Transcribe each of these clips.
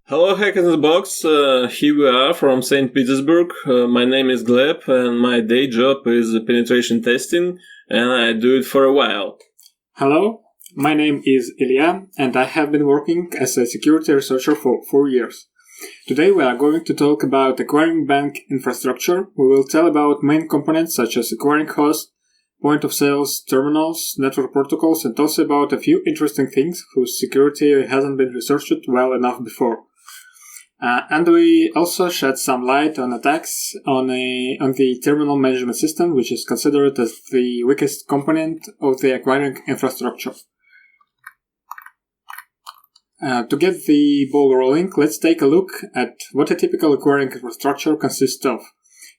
Hello, Hack in the Box. Here we are from St. Petersburg. My name is Gleb, and my day job is penetration testing, and I do it for a while. Hello, my name is Ilia, and I have been working as a security researcher for 4 years. Today we are going to talk about acquiring bank infrastructure. We will tell about main components such as acquiring host, point of sales, terminals, network protocols, and also about a few interesting things whose security hasn't been researched well enough before. And we also shed some light on attacks on the terminal management system, which is considered as the weakest component of the acquiring infrastructure. To get the ball rolling, let's take a look at what a typical acquiring infrastructure consists of.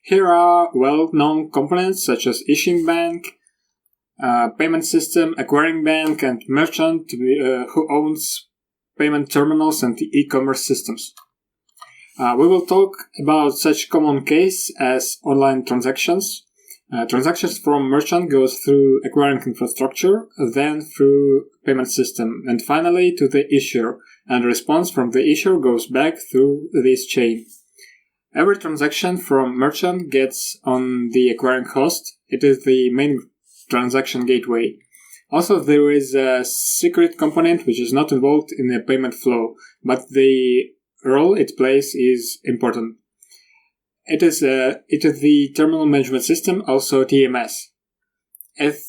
Here are well-known components such as issuing bank, payment system, acquiring bank, and merchant who owns payment terminals and the e-commerce systems. We will talk about such common case as online transactions. Transactions from merchant goes through acquiring infrastructure, then through payment system, and finally to the issuer, and response from the issuer goes back through this chain. Every transaction from merchant gets on the acquiring host. It is the main transaction gateway. Also, there is a secret component which is not involved in the payment flow, but the role it plays is important. It is the terminal management system, also TMS. As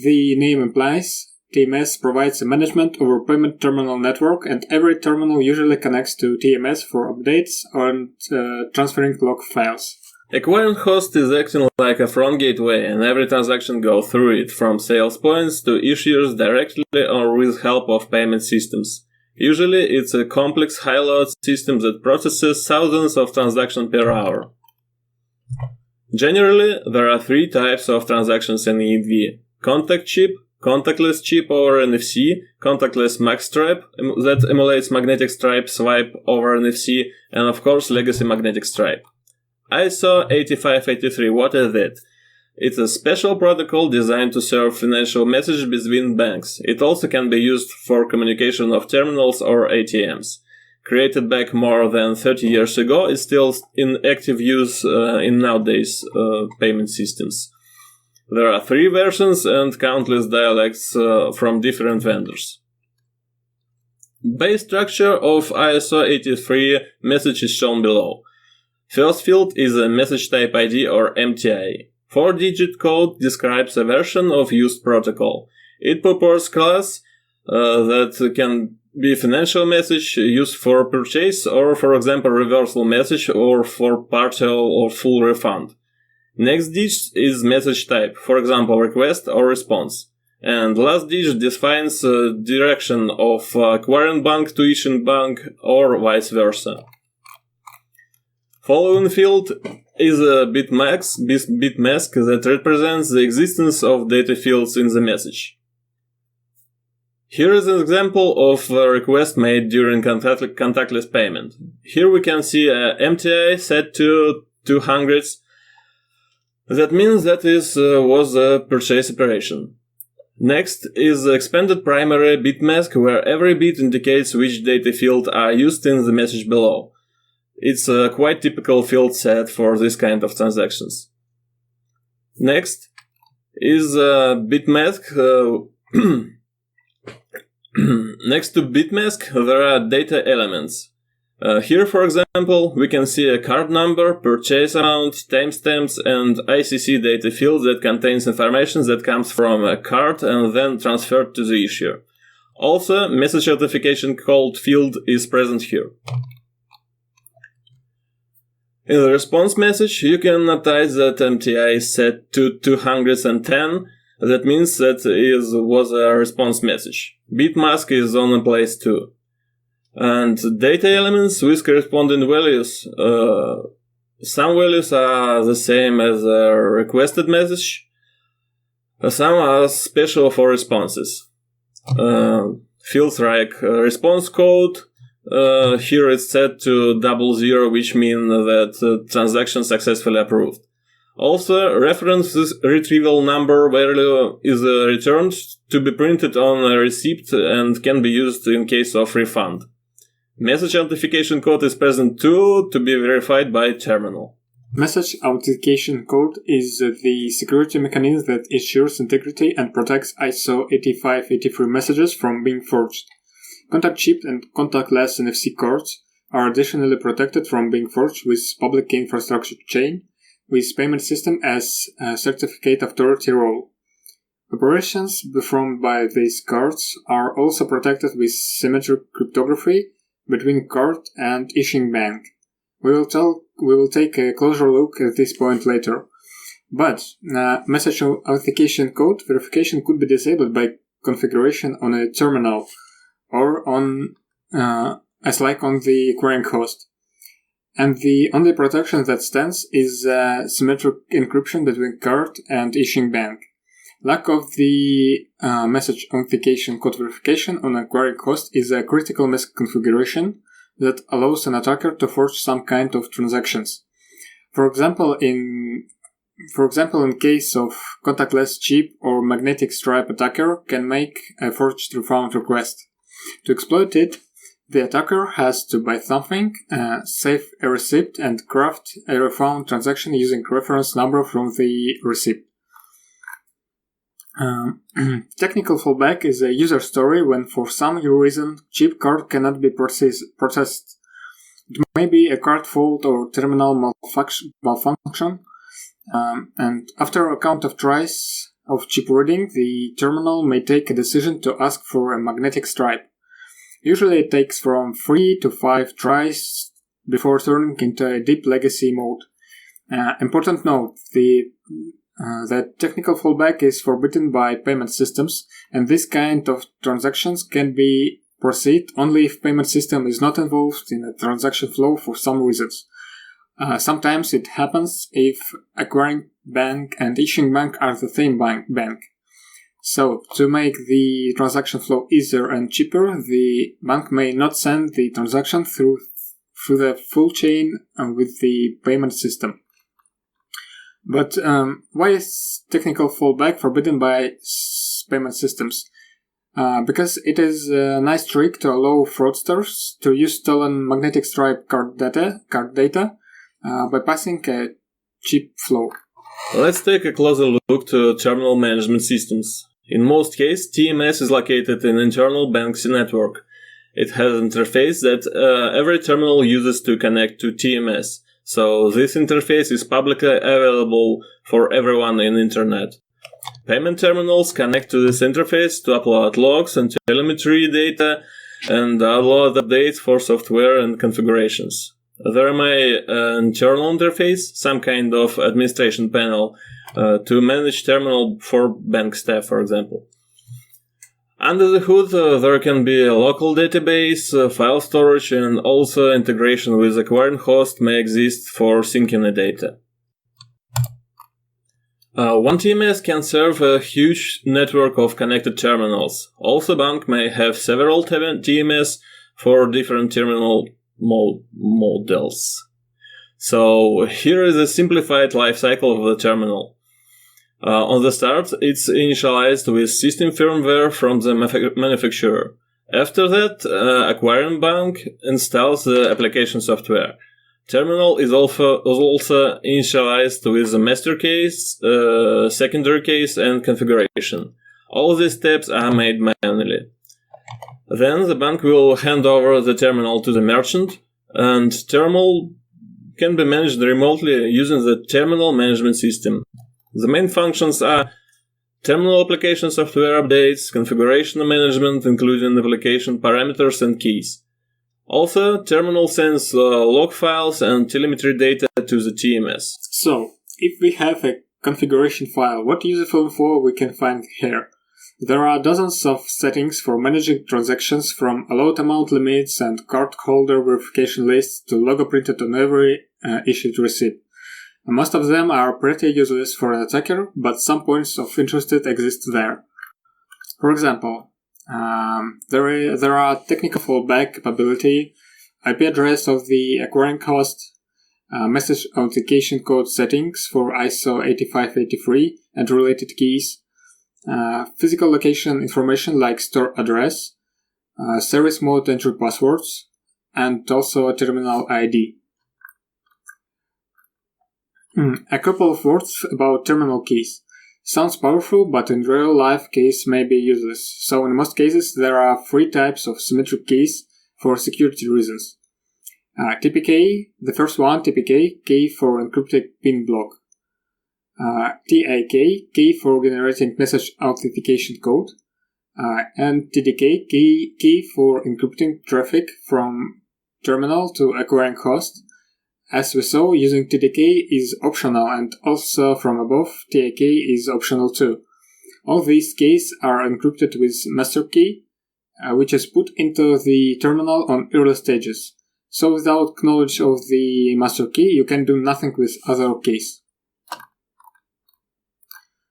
the name implies, TMS provides a management over payment terminal network, and every terminal usually connects to TMS for updates and transferring log files. Acquiring host is acting like a front gateway, and every transaction goes through it, from sales points to issuers directly or with help of payment systems. Usually, it's a complex high-load system that processes thousands of transactions per hour. Generally, there are three types of transactions in HITB: contact chip, contactless chip over NFC, contactless mag stripe that emulates magnetic stripe swipe over NFC, and of course legacy magnetic stripe. ISO 8583, what is that? It's a special protocol designed to serve financial messages between banks. It also can be used for communication of terminals or ATMs. Created back more than 30 years ago, it's still in active use in nowadays payment systems. There are three versions and countless dialects from different vendors. Base structure of ISO 83 message is shown below. First field is a message type ID or MTI. 4-digit code describes a version of used protocol. It purports class that can be financial message used for purchase or, for example, reversal message or for partial or full refund. Next digit is message type, for example, request or response. And last digit defines direction of acquiring bank to issuing bank or vice versa. Following field is a bit mask that represents the existence of data fields in the message. Here is an example of a request made during contactless payment. Here we can see a MTI set to 200. That means that was a purchase operation. Next is the expanded primary bit mask, where every bit indicates which data field are used in the message below. It's a quite typical field set for this kind of transactions. Next is bit mask. Next to bit mask, there are data elements. Here, for example, we can see a card number, purchase amount, timestamps, and ICC data field that contains information that comes from a card and then transferred to the issuer. Also, message certification code field is present here. In the response message, you can notice that MTI is set to 210. That means that it was a response message. Bit mask is on place too. And data elements with corresponding values. Some values are the same as a requested message. Some are special for responses. Fields like response code. Here it's set to 00, which means that transaction successfully approved. Also, reference retrieval number value is returned to be printed on a receipt and can be used in case of refund. Message authentication code is present too, to be verified by terminal. Message authentication code is the security mechanism that ensures integrity and protects ISO 8583 messages from being forged. Contact chip and contactless NFC cards are additionally protected from being forged with public key infrastructure chain, with payment system as a certificate authority role. Operations performed by these cards are also protected with symmetric cryptography between card and issuing bank. We will take a closer look at this point later. But message authentication code verification could be disabled by configuration on a terminal or on as like on the acquiring host. And the only protection that stands is symmetric encryption between card and issuing bank. Lack of the message authentication code verification on acquiring host is a critical misconfiguration that allows an attacker to forge some kind of transactions. For example, in case of contactless chip or magnetic stripe, attacker can make a forged refund request. To exploit it, the attacker has to buy something, save a receipt, and craft a refund transaction using reference number from the receipt. Technical fallback is a user story when for some reason chip card cannot be processed. It may be a card fault or terminal malfunction, and after a count of tries of chip reading, the terminal may take a decision to ask for a magnetic stripe. Usually it takes from 3 to 5 tries before turning into a deep legacy mode. Important note, that technical fallback is forbidden by payment systems, and this kind of transactions can be proceed only if payment system is not involved in a transaction flow for some reasons. Sometimes it happens if acquiring bank and issuing bank are the same bank. So, to make the transaction flow easier and cheaper, the bank may not send the transaction through the full chain with the payment system. But why is technical fallback forbidden by payment systems? Because it is a nice trick to allow fraudsters to use stolen magnetic stripe card data by passing a chip flow. Let's take a closer look to terminal management systems. In most cases, TMS is located in internal bank's network. It has an interface that every terminal uses to connect to TMS. So this interface is publicly available for everyone in internet. Payment terminals connect to this interface to upload logs and telemetry data and download updates for software and configurations. There may an internal interface, some kind of administration panel, to manage terminal for bank staff, for example. Under the hood, there can be a local database, file storage, and also integration with acquiring host may exist for syncing the data. One TMS can serve a huge network of connected terminals. Also, bank may have several TMS for different terminal models. So, here is a simplified life cycle of the terminal. On the start, it's initialized with system firmware from the manufacturer. After that, acquiring bank installs the application software. Terminal is also initialized with the master case, secondary case, and configuration. All these steps are made manually. Then the bank will hand over the terminal to the merchant, and terminal can be managed remotely using the terminal management system. The main functions are terminal application software updates, configuration management, including application parameters and keys. Also, terminal sends log files and telemetry data to the TMS. So, if we have a configuration file, what useful info we can find here? There are dozens of settings for managing transactions, from allowed amount limits and card holder verification lists to logo printed on every issued receipt. Most of them are pretty useless for an attacker, but some points of interest exist there. For example, there are technical fallback capability, IP address of the acquiring host, message authentication code settings for ISO 8583 and related keys, physical location information like store address, service mode entry passwords, and also a terminal ID. A couple of words about terminal keys. Sounds powerful, but in real life keys may be useless. So in most cases there are 3 types of symmetric keys for security reasons. TPK, the first one, TPK, key for encrypted pin block. TAK, key for generating message authentication code. And TDK, key for encrypting traffic from terminal to acquiring host. As we saw, using TDK is optional, and also from above, TAK is optional too. All these keys are encrypted with master key, which is put into the terminal on early stages. So without knowledge of the master key, you can do nothing with other keys.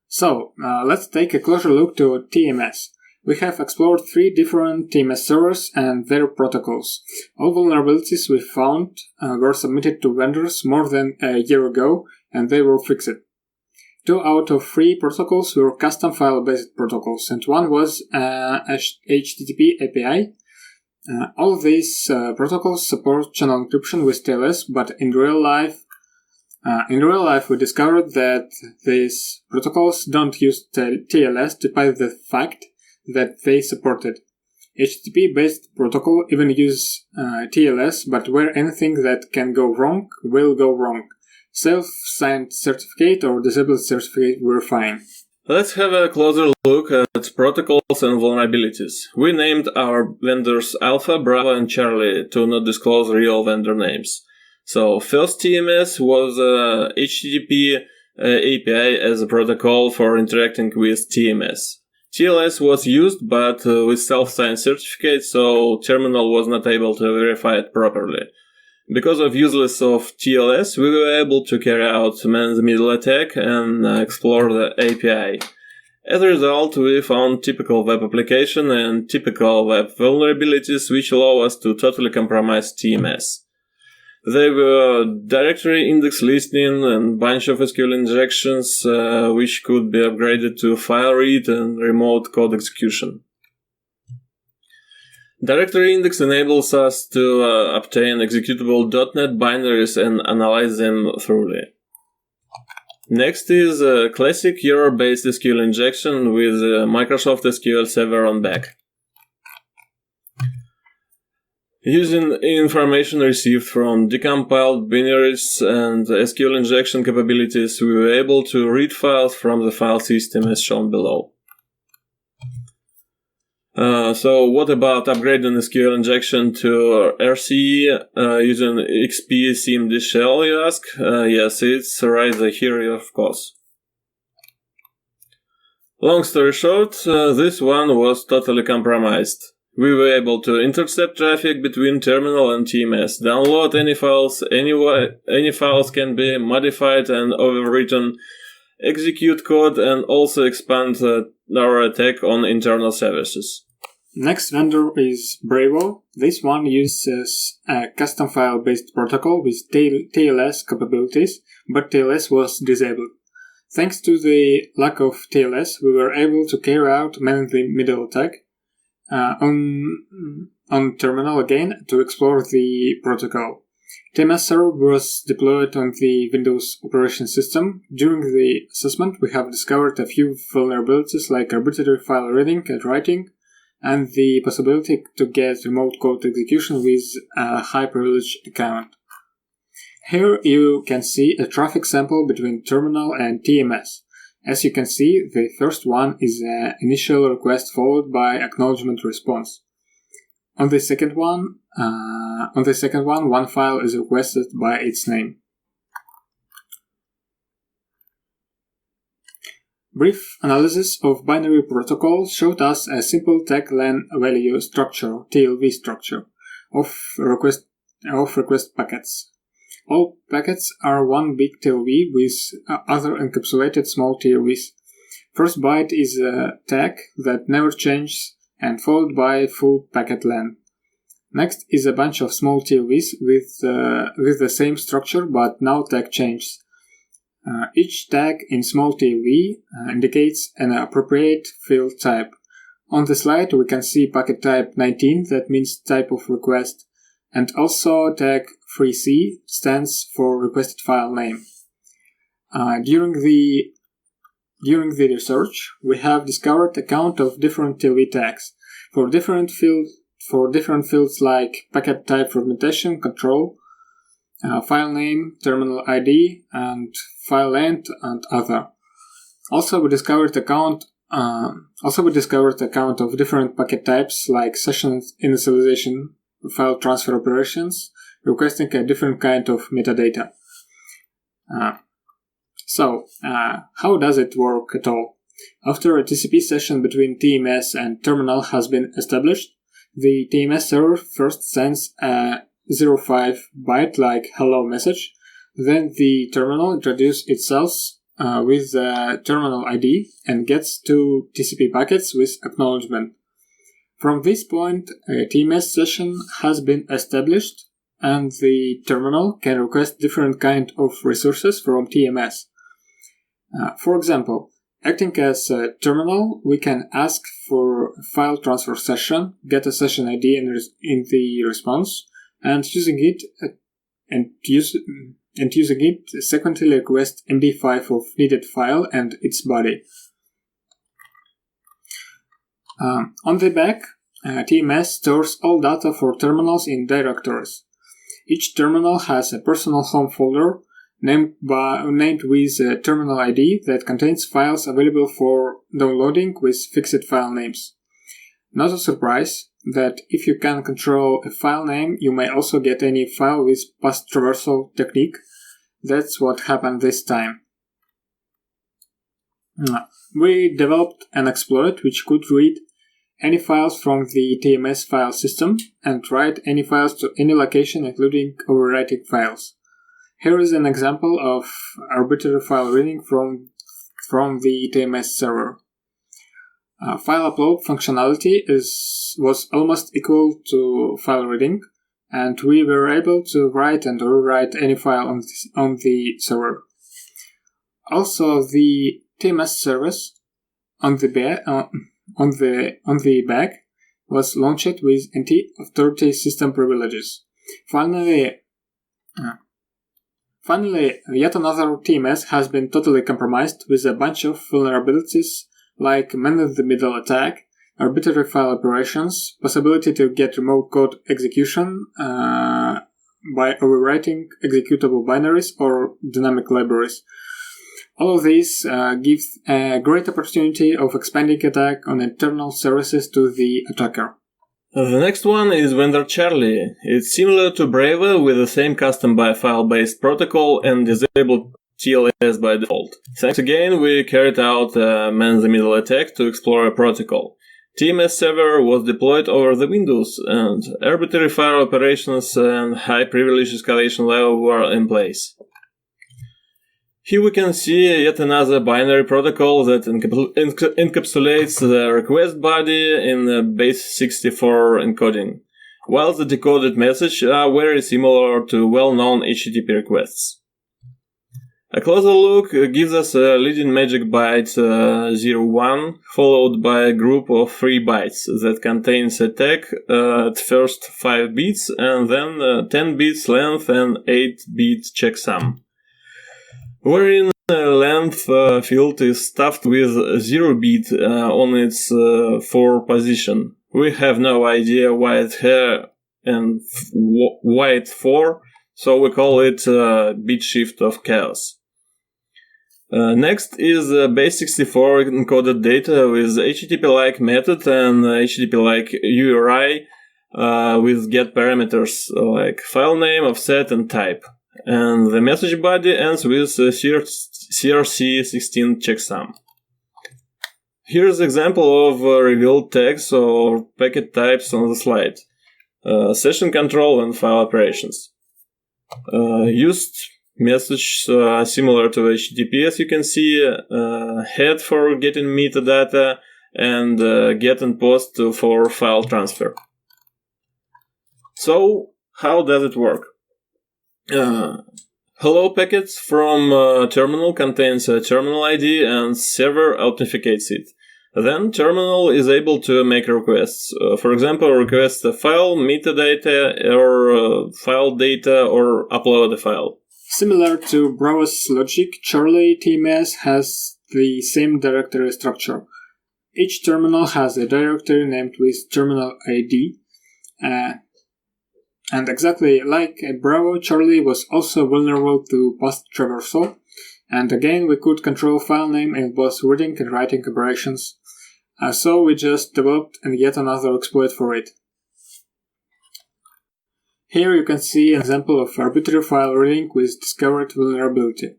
So, let's take a closer look to TMS. We have explored 3 different TMS servers and their protocols. All vulnerabilities we found were submitted to vendors more than a year ago, and they were fixed. 2 out of 3 protocols were custom file-based protocols, and one was HTTP API. All these protocols support channel encryption with TLS, but in real life we discovered that these protocols don't use TLS despite the fact that they supported. HTTP-based protocol even use TLS, but where anything that can go wrong will go wrong. Self-signed certificate or disabled certificate were fine. Let's have a closer look at protocols and vulnerabilities. We named our vendors Alpha, Bravo, and Charlie to not disclose real vendor names. So first TMS was HTTP API as a protocol for interacting with TMS. TLS was used, but with self-signed certificate, so terminal was not able to verify it properly. Because of useless of TLS, we were able to carry out man-in-the-middle attack and explore the API. As a result, we found typical web application and typical web vulnerabilities which allow us to totally compromise TMS. They were directory index listening and bunch of SQL injections which could be upgraded to file read and remote code execution. Directory index enables us to obtain executable .NET binaries and analyze them thoroughly. Next is a classic error-based SQL injection with Microsoft SQL Server on back. Using information received from decompiled binaries and SQL injection capabilities, we were able to read files from the file system as shown below. So what about upgrading SQL injection to RCE using XP CMD shell, you ask? Yes, it's right here, of course. Long story short, this one was totally compromised. We were able to intercept traffic between terminal and TMS, download any files anywhere, any files can be modified and overwritten, execute code, and also expand our attack on internal services. Next vendor is Bravo. This one uses a custom file-based protocol with TLS capabilities, but TLS was disabled. Thanks to the lack of TLS, we were able to carry out man-in-the-middle attack on terminal again to explore the protocol. TMS server was deployed on the Windows operation system. During the assessment, we have discovered a few vulnerabilities like arbitrary file reading and writing, and the possibility to get remote code execution with a high privilege account. Here you can see a traffic sample between terminal and TMS. As you can see, the first one is an initial request followed by acknowledgement response. On the second one, one file is requested by its name. Brief analysis of binary protocol showed us a simple tag-len value structure, TLV structure, of request packets. All packets are one big TLV with other encapsulated small TLVs. First byte is a tag that never changes and followed by full packet len. Next is a bunch of small TLVs with the same structure but now tag changes. Each tag in small TLV indicates an appropriate field type. On the slide we can see packet type 19, that means type of request, and also tag 3C stands for requested file name. During the research, we have discovered a count of different TLV tags for different fields like packet type fragmentation control, file name, terminal ID, and file length, and other. Also, we discovered a count of different packet types like session initialization, file transfer operations, requesting a different kind of metadata. So, how does it work at all? After a TCP session between TMS and terminal has been established, the TMS server first sends a 05 byte like hello message. Then the terminal introduces itself with the terminal ID and gets 2 TCP packets with acknowledgement. From this point, a TMS session has been established and the terminal can request different kind of resources from TMS. For example, acting as a terminal, we can ask for a file transfer session, get a session ID in the response, and using it sequentially request MD5 of needed file and its body. On the back, TMS stores all data for terminals in directories. Each terminal has a personal home folder named with a terminal ID that contains files available for downloading with fixed file names. Not a surprise that if you can control a file name, you may also get any file with path traversal technique. That's what happened this time. We developed an exploit which could read any files from the TMS file system and write any files to any location, including overwriting files. Here is an example of arbitrary file reading from the TMS server. File upload functionality was almost equal to file reading, and we were able to write and rewrite any file on the server. Also, the TMS service on the back was launched with anti-authority system privileges. Finally, yet another TMS has been totally compromised with a bunch of vulnerabilities like man-in-the-middle attack, arbitrary file operations, possibility to get remote code execution by overwriting executable binaries or dynamic libraries. All of these gives a great opportunity of expanding attack on internal services to the attacker. The next one is vendor Charlie. It's similar to Brave with the same custom by file-based protocol and disabled TLS by default. Thanks again, we carried out a man-in-the-middle attack to explore a protocol. TMS server was deployed over the Windows, and arbitrary file operations and high privilege escalation level were in place. Here we can see yet another binary protocol that encapsulates the request body in base 64 encoding, while the decoded messages are very similar to well-known HTTP requests. A closer look gives us a leading magic byte 01 followed by a group of 3 bytes that contains a tag at first 5 bits and then 10 bits length and 8-bit checksum. Wherein length field is stuffed with 0 bit on its 4 position. We have no idea why it's here and why it's 4, so we call it bit shift of chaos. Next is base 64 encoded data with HTTP-like method and HTTP-like URI with get parameters like file name, offset, and type. And the message body ends with CRC16 checksum. Here's an example of revealed tags or packet types on the slide. Session control and file operations. Used message similar to HTTP, as you can see, head for getting metadata and get and post for file transfer. So, how does it work? Hello packets from terminal contains a terminal ID and server authenticates it. Then terminal is able to make requests. For example, request a file, metadata, or file data, or upload a file. Similar to browse logic, Charlie TMS has the same directory structure. Each terminal has a directory named with terminal ID. And exactly like Bravo, Charlie was also vulnerable to path traversal. And again, we could control file name in both reading and writing operations. So we just developed yet another exploit for it. Here you can see an example of arbitrary file reading with discovered vulnerability.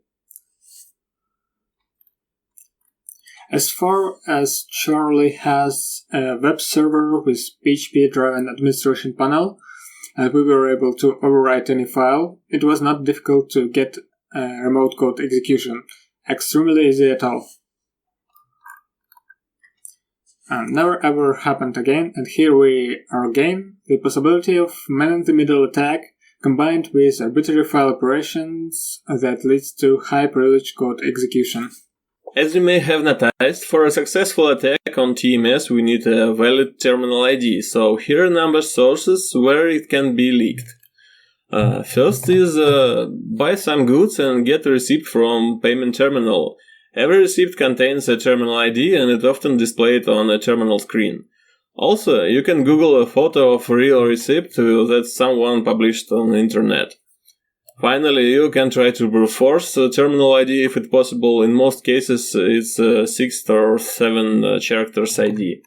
As far as Charlie has a web server with PHP-driven administration panel, and we were able to overwrite any file, it was not difficult to get remote code execution. Extremely easy at all. Never ever happened again, and here we are again. The possibility of man-in-the-middle attack combined with arbitrary file operations that leads to high-privilege code execution. As you may have noticed, for a successful attack on TMS we need a valid terminal ID, so here are a number of sources where it can be leaked. First is buy some goods and get a receipt from payment terminal. Every receipt contains a terminal ID and it often displayed on a terminal screen. Also, you can Google a photo of a real receipt that someone published on the internet. Finally, you can try to brute force a terminal ID if it's possible. In most cases, it's a 6 or 7 characters ID.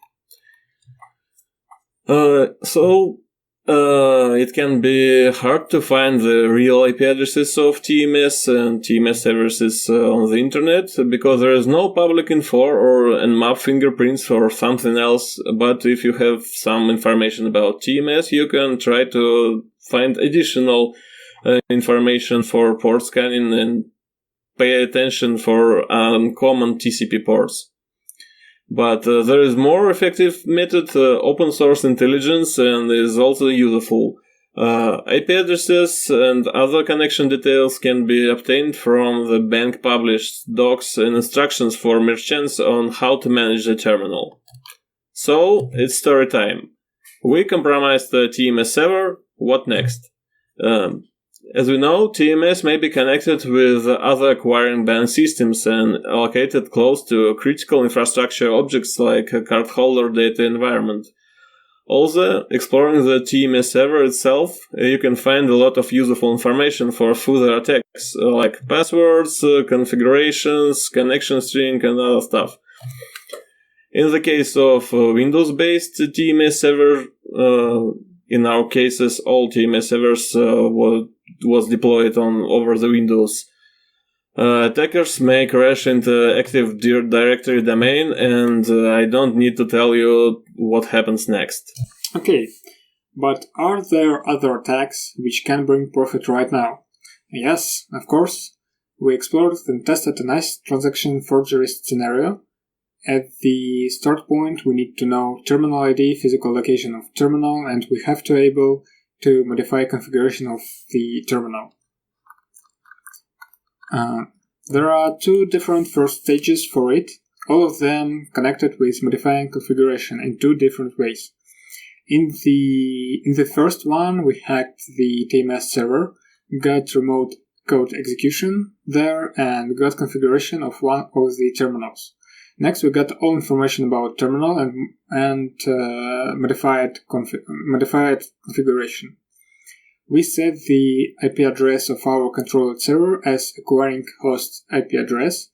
It can be hard to find the real IP addresses of TMS and TMS services on the internet because there is no public info or nmap fingerprints or something else. But if you have some information about TMS, you can try to find additional information for port scanning and pay attention for common TCP ports. But there is more effective method, open source intelligence, and is also useful. IP addresses and other connection details can be obtained from the bank published docs and instructions for merchants on how to manage the terminal. So, it's story time. We compromised the TMS server. What next? As we know, TMS may be connected with other acquiring bank systems and allocated close to critical infrastructure objects like a cardholder data environment. Also, exploring the TMS server itself, you can find a lot of useful information for further attacks, like passwords, configurations, connection string, and other stuff. In the case of Windows-based TMS server, in our cases, all TMS servers was deployed over the Windows. Attackers may crash into Active Directory domain, and I don't need to tell you what happens next. Okay, but are there other attacks which can bring profit right now? Yes, of course. We explored and tested a nice transaction forgerist scenario. At the start point, we need to know terminal ID, physical location of terminal, and we have to be able to modify configuration of the terminal. There are 2 different first stages for it, all of them connected with modifying configuration in 2 different ways. In the first one, we hacked the TMS server, got remote code execution there, and got configuration of one of the terminals. Next, we got all information about terminal and modified configuration. We set the IP address of our controlled server as acquiring host IP address.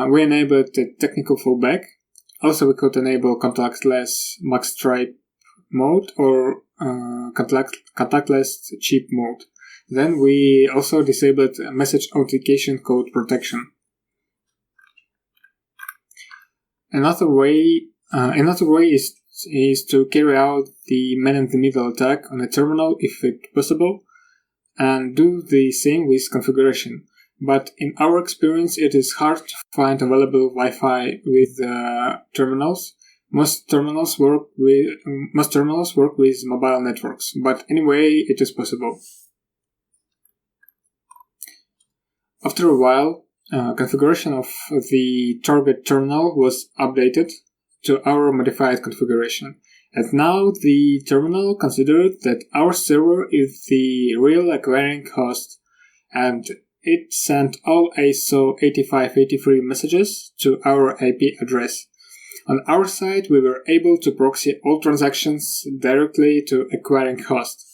We enabled the technical fallback. Also, we could enable contactless max stripe mode or contactless chip mode. Then we also disabled message authentication code protection. Another way is to carry out the man-in-the-middle attack on a terminal if it's possible, and do the same with configuration. But in our experience, it is hard to find available Wi-Fi with terminals. Most terminals work with mobile networks, but anyway, it is possible. After a while, configuration of the target terminal was updated, to our modified configuration. And now the terminal considered that our server is the real acquiring host, and it sent all ISO 8583 messages to our IP address. On our side, we were able to proxy all transactions directly to acquiring host.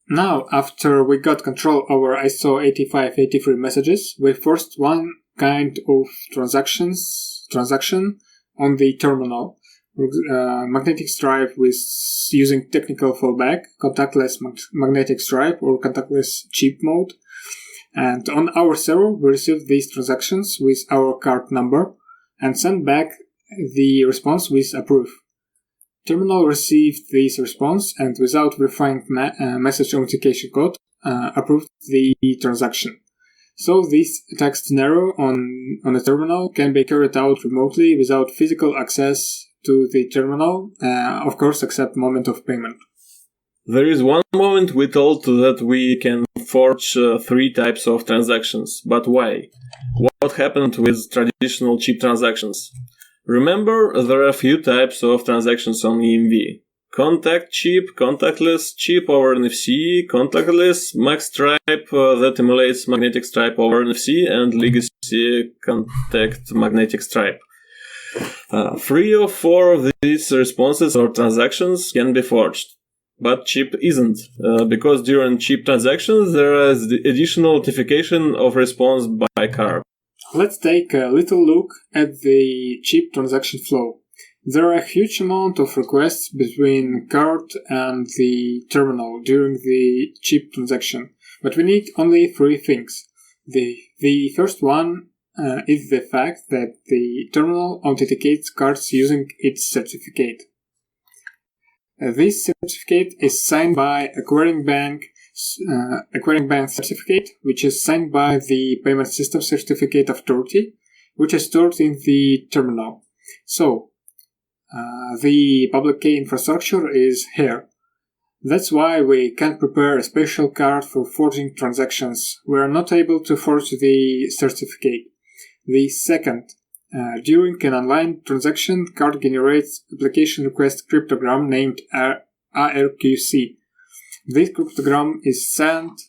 Now, after we got control over ISO 8583 messages, we forced one kind of transaction on the terminal. Magnetic stripe with using technical fallback, contactless magnetic stripe or contactless chip mode. And on our server, we received these transactions with our card number and sent back the response with approve. Terminal received this response and without verifying message authentication code, approved the transaction. So this attack scenario on a terminal can be carried out remotely without physical access to the terminal, of course, except moment of payment. There is one moment we told that we can forge 3 types of transactions, but why? What happened with traditional chip transactions? Remember, there are a few types of transactions on EMV. Contact chip, contactless chip over NFC, contactless mag stripe that emulates magnetic stripe over NFC, and legacy contact magnetic stripe. 3 or 4 of these responses or transactions can be forged, but chip isn't, because during chip transactions there is the additional notification of response by card. Let's take a little look at the chip transaction flow. There are a huge amount of requests between card and the terminal during the chip transaction, but we need only 3 things. The first one is the fact that the terminal authenticates cards using its certificate. This certificate is signed by acquiring bank certificate, which is signed by the payment system certificate authority, which is stored in the terminal. So, the public key infrastructure is here. That's why we can't prepare a special card for forging transactions. We are not able to forge the certificate. The second, during an online transaction, card generates application request cryptogram named ARQC. This cryptogram is sent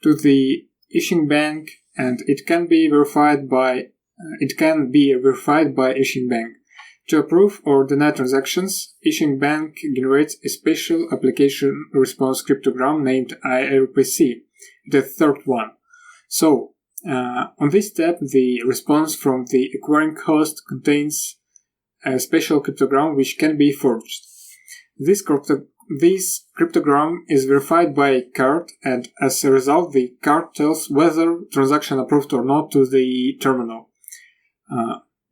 to the issuing bank, and it can be verified by issuing bank. To approve or deny transactions, issuing bank generates a special application response cryptogram named IRPC, the third one. So, on this step, the response from the acquiring host contains a special cryptogram which can be forged. This cryptogram is verified by card, and as a result, the card tells whether transaction approved or not to the terminal.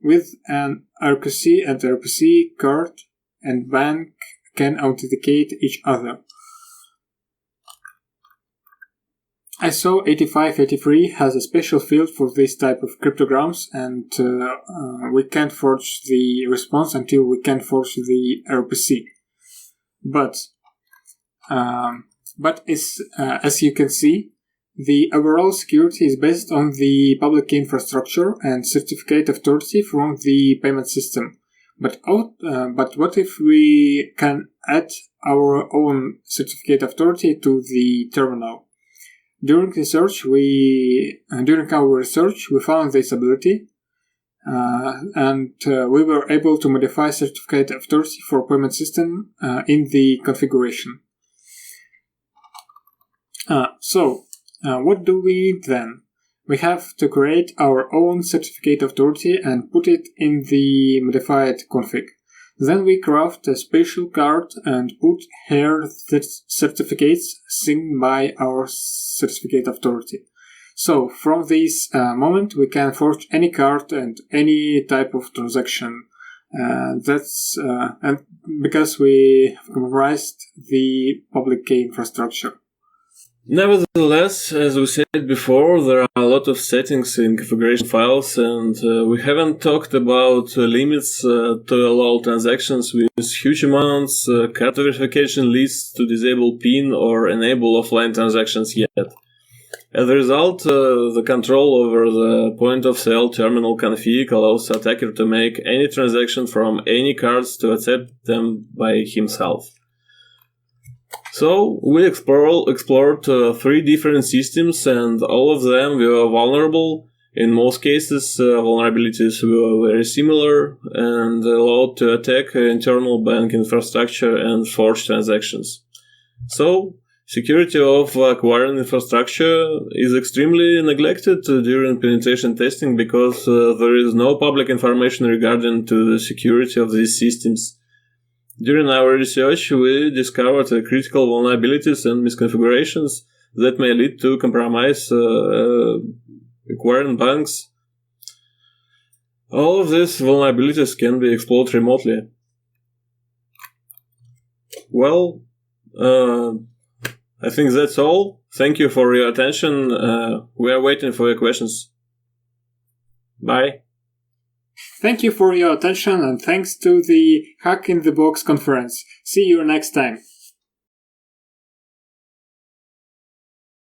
With an RQC and RPC, card and bank can authenticate each other. ISO 8583 has a special field for this type of cryptograms, and we can't forge the response until we can forge the RPC. But as you can see, the overall security is based on the public key infrastructure and certificate authority from the payment system. But what if we can add our own certificate authority to the terminal? During our research, we found this ability, and we were able to modify certificate authority for payment system in the configuration. What do we need then? We have to create our own certificate authority and put it in the modified config. Then we craft a special card and put here certificates signed by our certificate authority. So from this moment, we can forge any card and any type of transaction. And because we have compromised the public key infrastructure. Nevertheless, as we said before, there are a lot of settings in configuration files, and we haven't talked about limits to allow transactions with huge amounts, card verification lists to disable PIN or enable offline transactions yet. As a result, the control over the point-of-sale terminal config allows the attacker to make any transaction from any cards to accept them by himself. So, we explored 3 different systems, and all of them were vulnerable. In most cases, vulnerabilities were very similar and allowed to attack internal bank infrastructure and forge transactions. So, security of acquiring infrastructure is extremely neglected during penetration testing because there is no public information regarding to the security of these systems. During our research, we discovered critical vulnerabilities and misconfigurations that may lead to compromise acquiring banks. All of these vulnerabilities can be exploited remotely. Well, I think that's all. Thank you for your attention. We are waiting for your questions. Bye. Thank you for your attention and thanks to the Hack in the Box conference. See you next time.